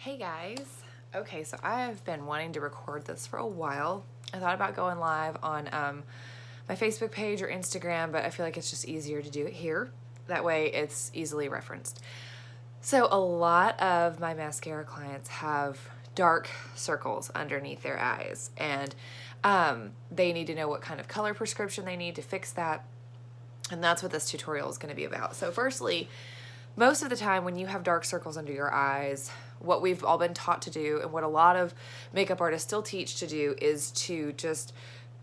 Hey guys. Okay, so I've been wanting to record this for a while. I thought about going live on my Facebook page or Instagram, but I feel like it's just easier to do it here. That way it's easily referenced. So a lot of my mascara clients have dark circles underneath their eyes, and they need to know what kind of color prescription they need to fix that. And that's what this tutorial is going to be about. So firstly, most of the time when you have dark circles under your eyes, what we've all been taught to do and what a lot of makeup artists still teach to do is to just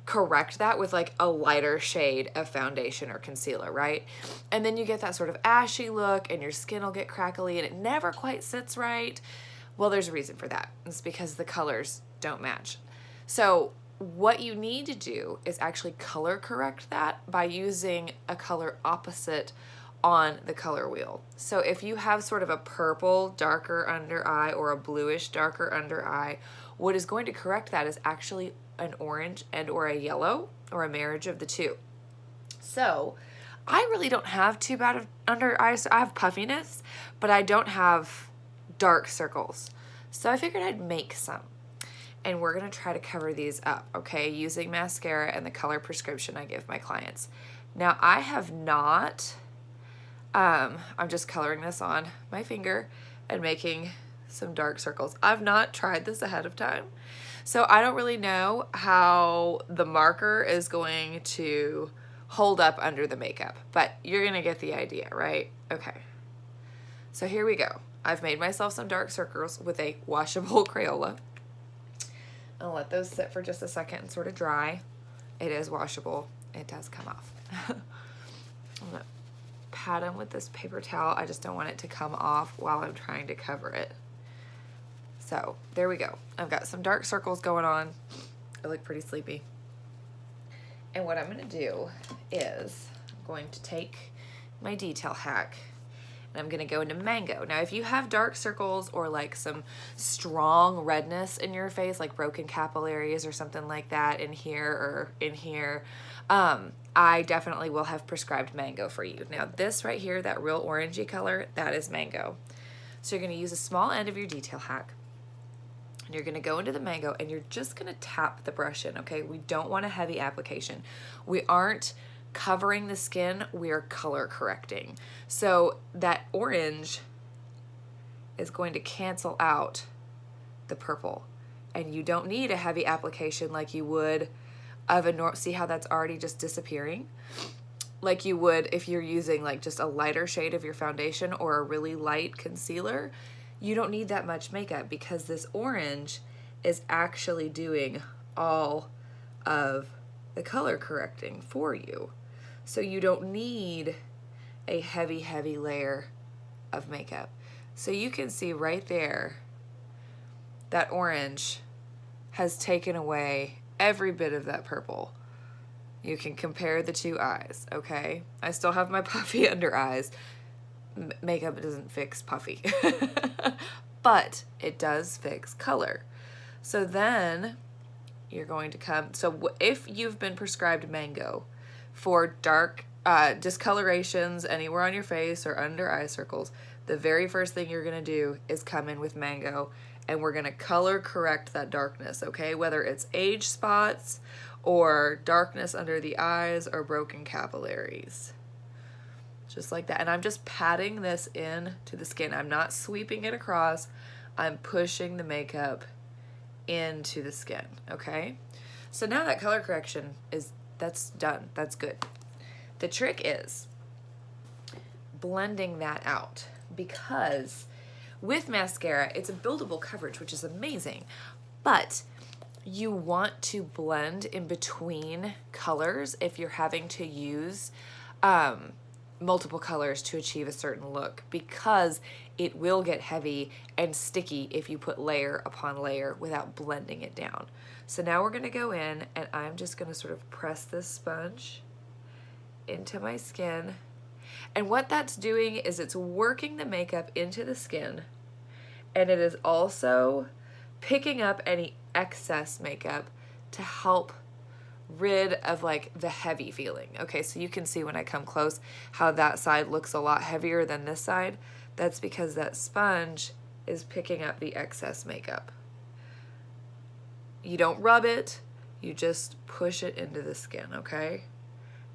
correct that with like a lighter shade of foundation or concealer, right? And then you get that sort of ashy look and your skin will get crackly and it never quite sits right. Well, there's a reason for that. It's because the colors don't match. So what you need to do is actually color correct that by using a color opposite on the color wheel. So if you have sort of a purple darker under eye or a bluish darker under eye, what is going to correct that is actually an orange and or a yellow or a marriage of the two. So I really don't have too bad of under eyes. I have puffiness, but I don't have dark circles. So I figured I'd make some. And we're gonna try to cover these up, okay, using mascara and the color prescription I give my clients. Now I have not, I'm just coloring this on my finger and making some dark circles. I've not tried this ahead of time, so I don't really know how the marker is going to hold up under the makeup, but you're gonna get the idea, right? Okay, so here we go. I've made myself some dark circles with a washable Crayola. I'll let those sit for just a second and sort of dry. It is washable. It does come off. I'm gonna pat them with this paper towel. I just don't want it to come off while I'm trying to cover it. So there we go. I've got some dark circles going on. I look pretty sleepy. And what I'm gonna do is I'm going to take my detail hack and I'm gonna go into Mango. Now, if you have dark circles or like some strong redness in your face, like broken capillaries or something like that in here or in here, I definitely will have prescribed Mango for you. Now, this right here, that real orangey color, that is Mango. So you're gonna use a small end of your detail hack and you're gonna go into the Mango and you're just gonna tap the brush in, okay? We don't want a heavy application. We aren't covering the skin, we are color correcting. So that orange is going to cancel out the purple, and you don't need a heavy application like you would of a see how that's already just disappearing, like you would if you're using like just a lighter shade of your foundation or a really light concealer. You don't need that much makeup because this orange is actually doing all of the color correcting for you. So you don't need a heavy layer of makeup. So you can see right there that orange has taken away every bit of that purple. You can compare the two eyes, okay? I still have my puffy under eyes. Makeup doesn't fix puffy, but it does fix color. So then you're going to come, so if you've been prescribed Mango for dark discolorations anywhere on your face or under eye circles, the very first thing you're gonna do is come in with Mango and we're gonna color correct that darkness, okay? Whether it's age spots or darkness under the eyes or broken capillaries. Just like that. And I'm just patting this in to the skin. I'm not sweeping it across. I'm pushing the makeup into the skin, okay? So now that color correction that's done. That's good. The trick is blending that out, because with mascara, it's a buildable coverage, which is amazing, but you want to blend in between colors if you're having to use multiple colors to achieve a certain look, because it will get heavy and sticky if you put layer upon layer without blending it down. So now we're gonna go in and I'm just gonna sort of press this sponge into my skin. And what that's doing is it's working the makeup into the skin, and it is also picking up any excess makeup to help rid of like the heavy feeling. Okay, so you can see when I come close how that side looks a lot heavier than this side. That's because that sponge is picking up the excess makeup. You don't rub it, you just push it into the skin, okay?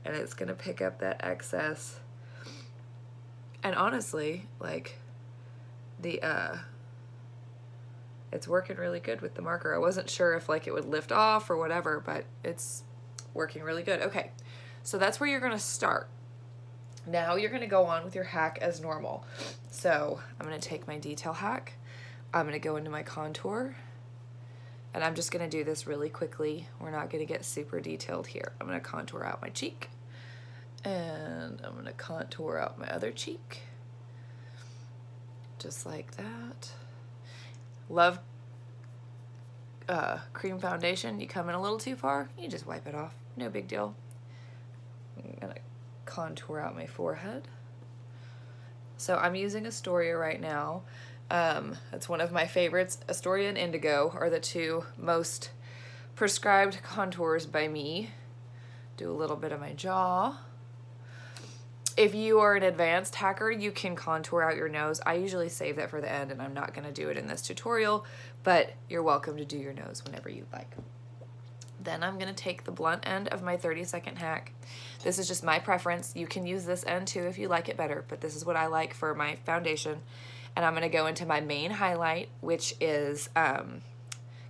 And it's gonna pick up that excess. And honestly, like, it's working really good with the marker. I wasn't sure if like it would lift off or whatever, but it's working really good. Okay, so that's where you're gonna start. Now you're gonna go on with your hack as normal. So I'm gonna take my detail hack, I'm gonna go into my contour, and I'm just gonna do this really quickly. We're not gonna get super detailed here. I'm gonna contour out my cheek, and I'm gonna contour out my other cheek, just like that. Love cream foundation. You come in a little too far, you just wipe it off, no big deal. I'm gonna contour out my forehead. So I'm using Astoria right now. It's one of my favorites. Astoria and Indigo are the two most prescribed contours by me. Do a little bit of my jaw. If you are an advanced hacker, you can contour out your nose. I usually save that for the end, and I'm not going to do it in this tutorial, but you're welcome to do your nose whenever you'd like. Then I'm going to take the blunt end of my 30-second hack. This is just my preference. You can use this end too if you like it better, but this is what I like for my foundation. And I'm going to go into my main highlight, which is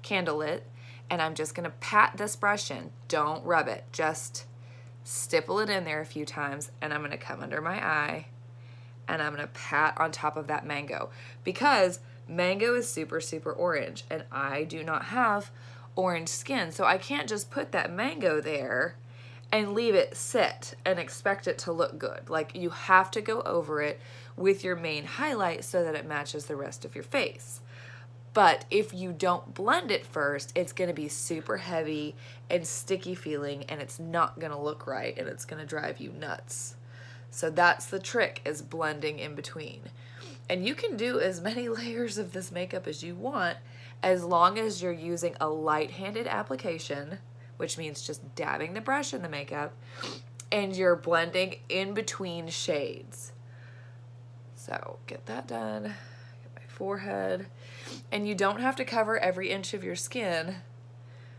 Candlelit, and I'm just going to pat this brush in. Don't rub it. Just stipple it in there a few times, and I'm going to come under my eye, and I'm going to pat on top of that mango, because mango is super, super orange, and I do not have orange skin, so I can't just put that mango there and leave it sit and expect it to look good. Like, you have to go over it with your main highlight so that it matches the rest of your face. But if you don't blend it first, it's gonna be super heavy and sticky feeling, and it's not gonna look right, and it's gonna drive you nuts. So that's the trick, is blending in between. And you can do as many layers of this makeup as you want, as long as you're using a light-handed application, which means just dabbing the brush in the makeup, and you're blending in between shades. So get that done, get my forehead. And you don't have to cover every inch of your skin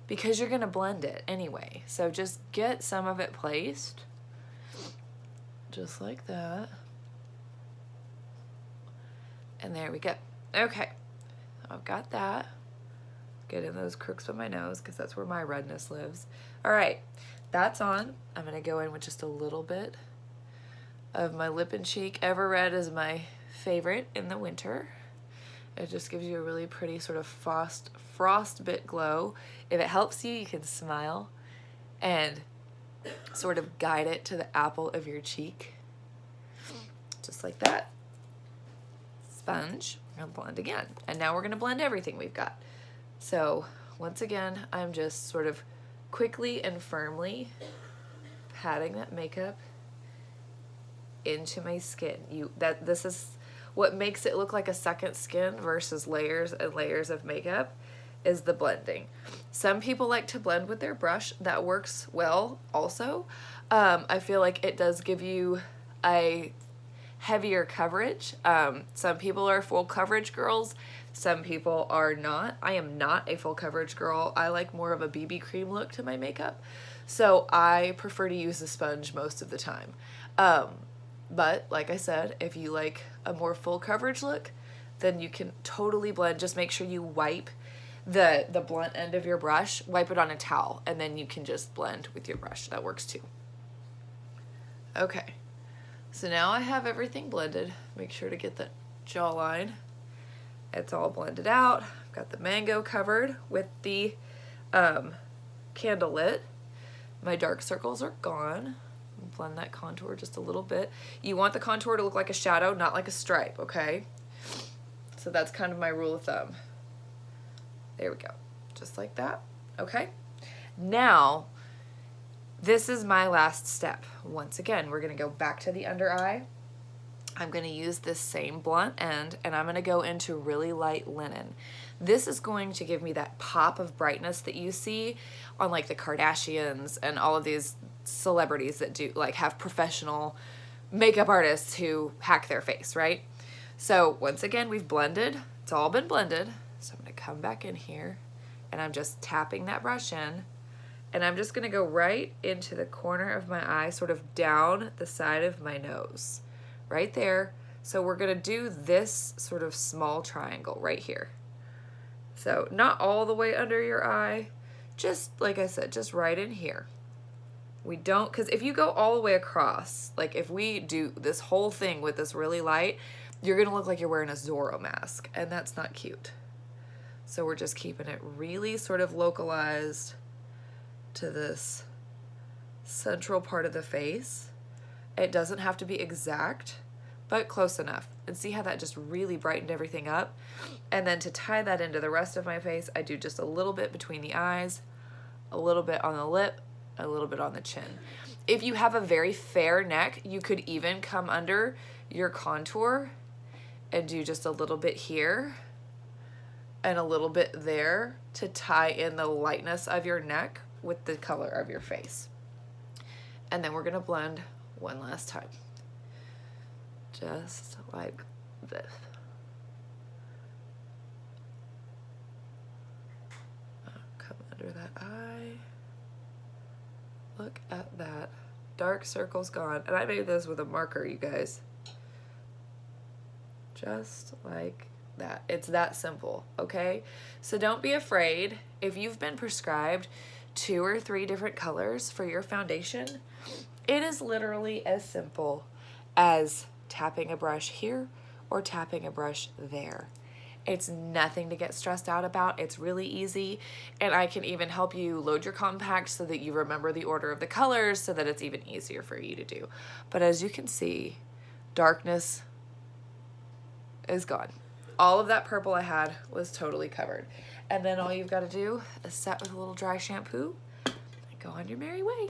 because you're gonna blend it anyway. So just get some of it placed, just like that. And there we go. Okay, I've got that. Get in those crooks with my nose because that's where my redness lives. All right, that's on. I'm gonna go in with just a little bit of my lip and cheek. Ever Red is my favorite in the winter. It just gives you a really pretty sort of frostbit glow. If it helps you, you can smile and sort of guide it to the apple of your cheek. Just like that. Sponge, we're gonna blend again. And now we're gonna blend everything we've got. So once again, I'm just sort of quickly and firmly patting that makeup into my skin. This is what makes it look like a second skin versus layers and layers of makeup, is the blending. Some people like to blend with their brush. That works well also. I feel like it does give you a heavier coverage. Some people are full coverage girls. Some people are not. I am not a full coverage girl. I like more of a BB cream look to my makeup. So I prefer to use the sponge most of the time. But like I said, if you like a more full coverage look, then you can totally blend. Just make sure you wipe the blunt end of your brush, wipe it on a towel, and then you can just blend with your brush. That works too. Okay, so now I have everything blended. Make sure to get that jawline. It's all blended out. I've got the mango covered with the Candlelit. My dark circles are gone. Blend that contour just a little bit. You want the contour to look like a shadow, not like a stripe, okay? So that's kind of my rule of thumb. There we go, just like that, okay? Now, this is my last step. Once again, we're gonna go back to the under eye. I'm gonna use this same blunt end, and I'm gonna go into really light linen. This is going to give me that pop of brightness that you see on like the Kardashians and all of these celebrities that do like have professional makeup artists who hack their face, right? So once again, we've blended. It's it's all been blended. So I'm gonna come back in here and I'm just tapping that brush in, and I'm just gonna go right into the corner of my eye, sort of down the side of my nose, right there. So we're gonna do this sort of small triangle right here. So not all the way under your eye, just like I said, just right in here. We don't, because if you go all the way across, like if we do this whole thing with this really light, you're gonna look like you're wearing a Zorro mask, and that's not cute. So we're just keeping it really sort of localized to this central part of the face. It doesn't have to be exact, but close enough. And see how that just really brightened everything up? And then to tie that into the rest of my face, I do just a little bit between the eyes, a little bit on the lip, a little bit on the chin. If you have a very fair neck, you could even come under your contour and do just a little bit here and a little bit there to tie in the lightness of your neck with the color of your face. And then we're gonna blend one last time. Just like this. Come under that eye. Look at that. Dark circle's gone. And I made this with a marker, you guys. Just like that. It's that simple, okay? So don't be afraid. If you've been prescribed 2 or 3 different colors for your foundation, it is literally as simple as tapping a brush here or tapping a brush there. It's nothing to get stressed out about. It's really easy, and I can even help you load your compact so that you remember the order of the colors so that it's even easier for you to do. But as you can see, darkness is gone. All of that purple I had was totally covered. And then all you've got to do is set with a little dry shampoo and go on your merry way.